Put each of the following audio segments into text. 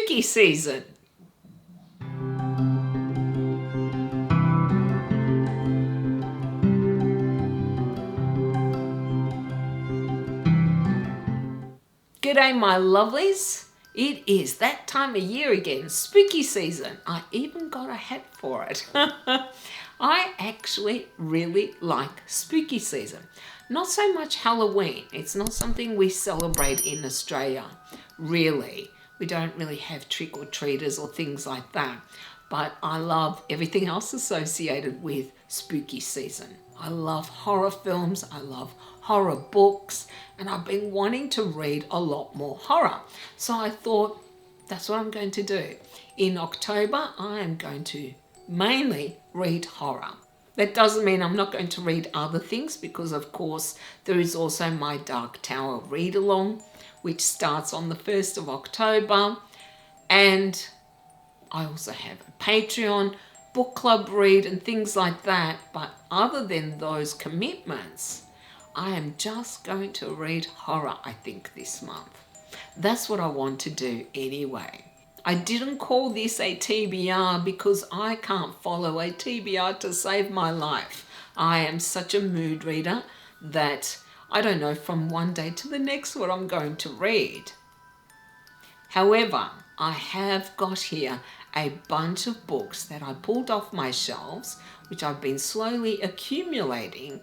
spooky season. G'day my lovelies. It is that time of year again, spooky season. I even got a hat for it. I actually really like spooky season. Not so much Halloween. It's not something we celebrate in Australia, really. We don't really have trick-or-treaters or things like that. But I love everything else associated with spooky season. I love horror films, I love horror books, and I've been wanting to read a lot more horror. So I thought that's what I'm going to do. In October, I am going to mainly read horror. That doesn't mean I'm not going to read other things, because of course there is also my Dark Tower read along, which starts on the 1st of October. And I also have a Patreon, book club read and things like that. But other than those commitments, I am just going to read horror, I think, this month. That's what I want to do anyway. I didn't call this a TBR because I can't follow a TBR to save my life. I am such a mood reader that I don't know from one day to the next what I'm going to read. However, I have got here a bunch of books that I pulled off my shelves, which I've been slowly accumulating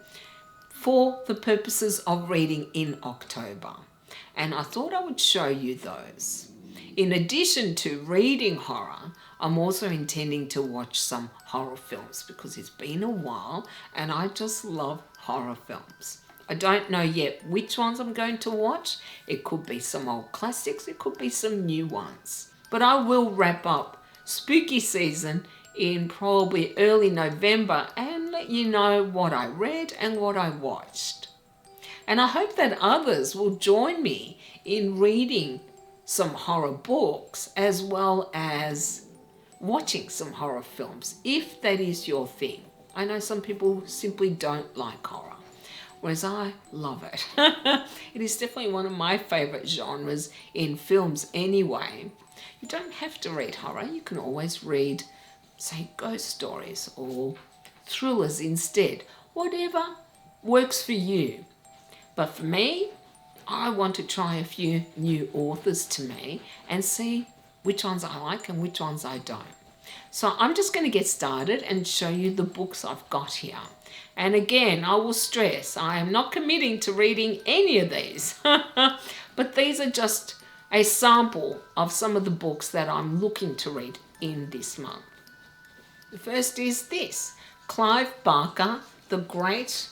for the purposes of reading in October. And I thought I would show you those. In addition to reading horror, I'm also intending to watch some horror films because it's been a while and I just love horror films. I don't know yet which ones I'm going to watch. It could be some old classics, it could be some new ones. But I will wrap up spooky season in probably early November and let you know what I read and what I watched. And I hope that others will join me in reading some horror books as well as watching some horror films, if that is your thing. I know some people simply don't like horror, whereas I love it. It is definitely one of my favorite genres in films anyway. You don't have to read horror. You can always read, say, ghost stories or thrillers instead. Whatever works for you. But for me, I want to try a few new authors to me and see which ones I like and which ones I don't. So I'm just going to get started and show you the books I've got here. And again, I will stress, I am not committing to reading any of these. But these are just a sample of some of the books that I'm looking to read in this month. The first is this, Clive Barker, The Great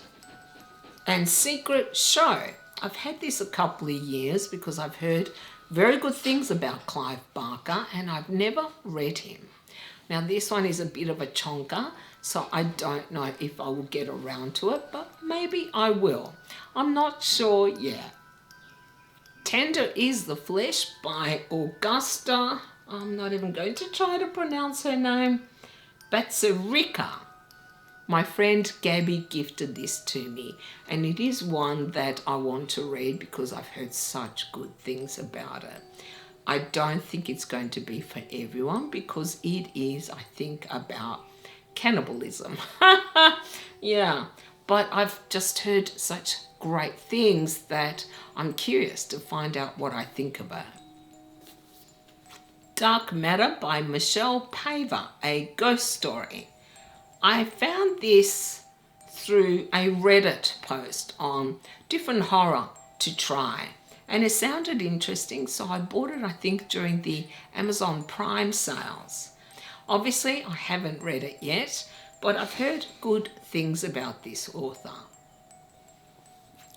and Secret Show. I've had this a couple of years because I've heard very good things about Clive Barker and I've never read him. Now this one is a bit of a chonker, so I don't know if I will get around to it, but maybe I will. I'm not sure yet. Tender is the Flesh by Augusta, I'm not even going to try to pronounce her name, Batsarika. My friend Gabby gifted this to me, and it is one that I want to read because I've heard such good things about it. I don't think it's going to be for everyone because it is, I think, about cannibalism. Yeah, but I've just heard such great things that I'm curious to find out what I think about it. Dark Matter by Michelle Paver, a ghost story. I found this through a Reddit post on different horror to try, and it sounded interesting, so I bought it, I think, during the Amazon Prime sales. Obviously, I haven't read it yet, but I've heard good things about this author.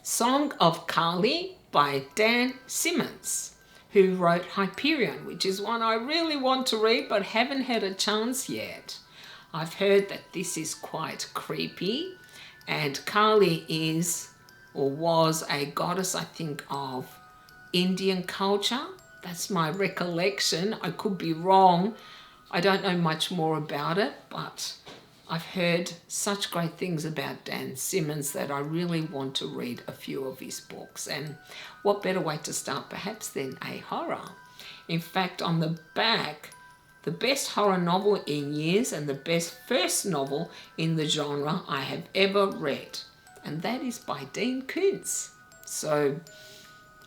Song of Kali by Dan Simmons, who wrote Hyperion, which is one I really want to read but haven't had a chance yet. I've heard that this is quite creepy, and Kali is or was a goddess, I think, of Indian culture. That's my recollection. I could be wrong. I don't know much more about it, but I've heard such great things about Dan Simmons that I really want to read a few of his books. And what better way to start perhaps than a horror? In fact, on the back, the best horror novel in years and the best first novel in the genre I have ever read. And that is by Dean Koontz. So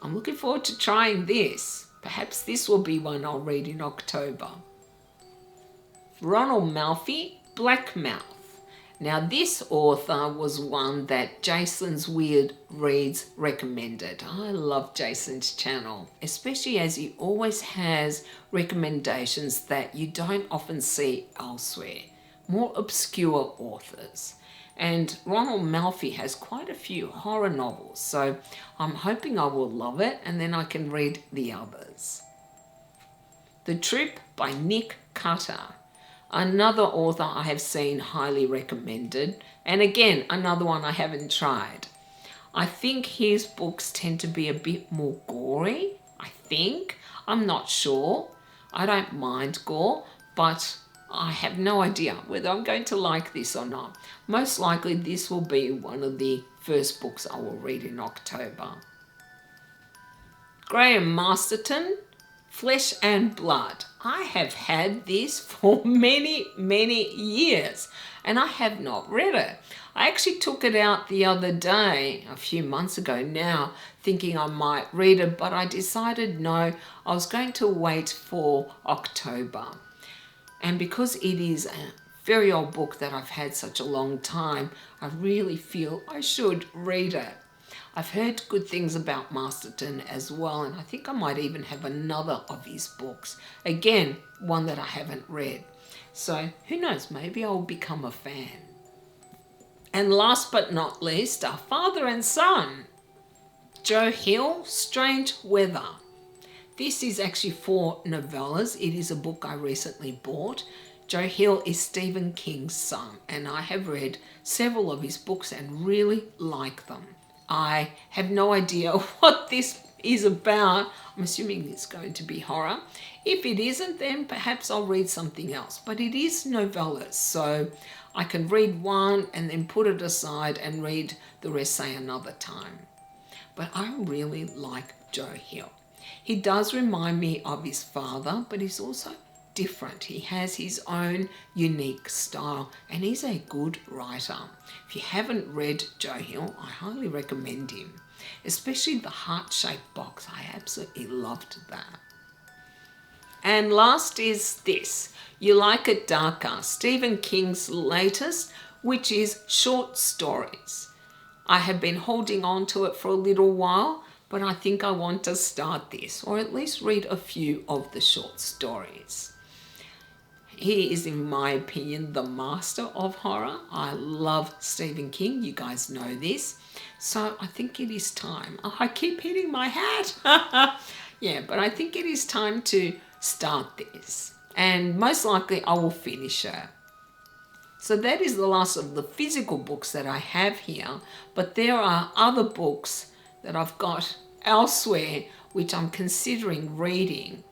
I'm looking forward to trying this. Perhaps this will be one I'll read in October. Ronald Malfi, Black Mouth. Now this author was one that Jason's Weird Reads recommended. I love Jason's channel, especially as he always has recommendations that you don't often see elsewhere. More obscure authors. And Ronald Malfi has quite a few horror novels, so I'm hoping I will love it and then I can read the others. The Trip by Nick Cutter. Another author I have seen highly recommended, and again, another one I haven't tried. I think his books tend to be a bit more gory, I think. I'm not sure. I don't mind gore, but I have no idea whether I'm going to like this or not. Most likely this will be one of the first books I will read in October. Graham Masterton, Flesh and Blood. I have had this for many years and I have not read it. I actually took it out the other day, a few months ago now, thinking I might read it, but I decided no, I was going to wait for October. And because it is a very old book that I've had such a long time, I really feel I should read it. I've heard good things about Masterton as well, and I think I might even have another of his books. Again, one that I haven't read. So who knows, maybe I'll become a fan. And last but not least, our father and son. Joe Hill, Strange Weather. This is actually 4 novellas. It is a book I recently bought. Joe Hill is Stephen King's son, and I have read several of his books and really like them. I have no idea what this is about. I'm assuming it's going to be horror. If it isn't, then perhaps I'll read something else. But it is novellas, so I can read one and then put it aside and read the rest, say, another time. But I really like Joe Hill. He does remind me of his father, but he's also different. He has his own unique style and he's a good writer. If you haven't read Joe Hill, I highly recommend him, especially the heart-shaped box. I absolutely loved that. And last is this, You Like It Darker, Stephen King's latest, which is short stories. I have been holding on to it for a little while, but I think I want to start this, or at least read a few of the short stories. He is, in my opinion, the master of horror. I love Stephen King. You guys know this. So I think it is time. Oh, I keep hitting my hat. Yeah, but I think it is time to start this. And most likely I will finish it. So that is the last of the physical books that I have here. But there are other books that I've got elsewhere which I'm considering reading.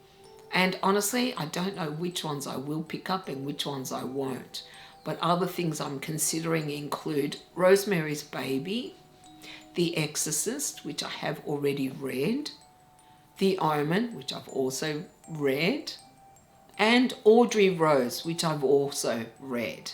And honestly, I don't know which ones I will pick up and which ones I won't. But other things I'm considering include Rosemary's Baby, The Exorcist, which I have already read, The Omen, which I've also read, and Audrey Rose, which I've also read.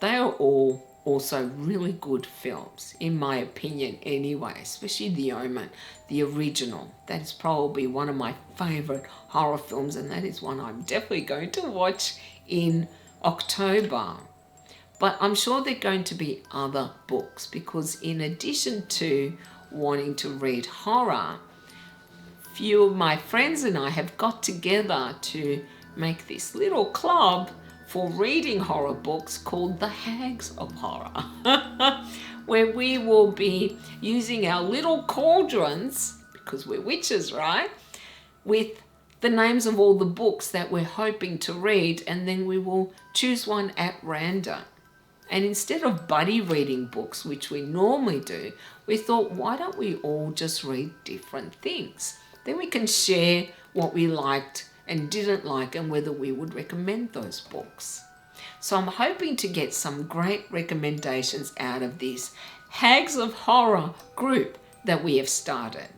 They are all also really good films, in my opinion anyway, especially The Omen, the original. That is probably one of my favourite horror films, and that is one I'm definitely going to watch in October. But I'm sure there are going to be other books, because in addition to wanting to read horror, few of my friends and I have got together to make this little club for reading horror books called The Hags of Horror, where we will be using our little cauldrons, because we're witches, right, with the names of all the books that we're hoping to read, and then we will choose one at random. And instead of buddy reading books, which we normally do, we thought, why don't we all just read different things? Then we can share what we liked and didn't like and whether we would recommend those books. So I'm hoping to get some great recommendations out of this Hags of Horror group that we have started.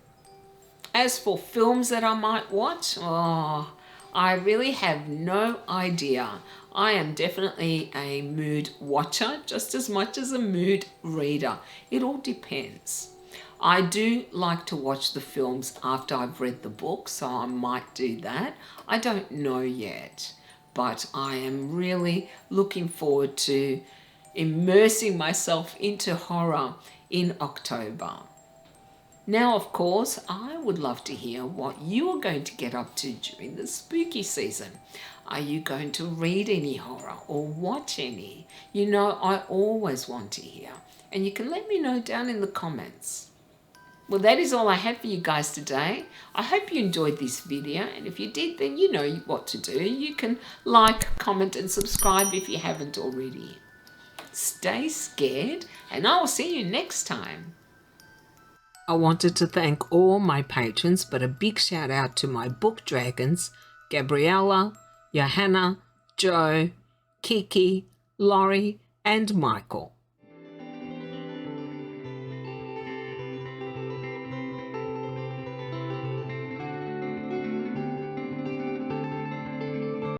As for films that I might watch, I really have no idea. I am definitely a mood watcher just as much as a mood reader. It all depends. I do like to watch the films after I've read the book, so I might do that. I don't know yet, but I am really looking forward to immersing myself into horror in October. Now, of course, I would love to hear what you are going to get up to during the spooky season. Are you going to read any horror or watch any? You know, I always want to hear, and you can let me know down in the comments. Well, that is all I had for you guys today. I hope you enjoyed this video, and if you did, then you know what to do. You can like, comment, and subscribe if you haven't already. Stay scared, and I will see you next time. I wanted to thank all my patrons, but a big shout out to my book dragons, Gabriella, Johanna, Joe, Kiki, Laurie, and Michael.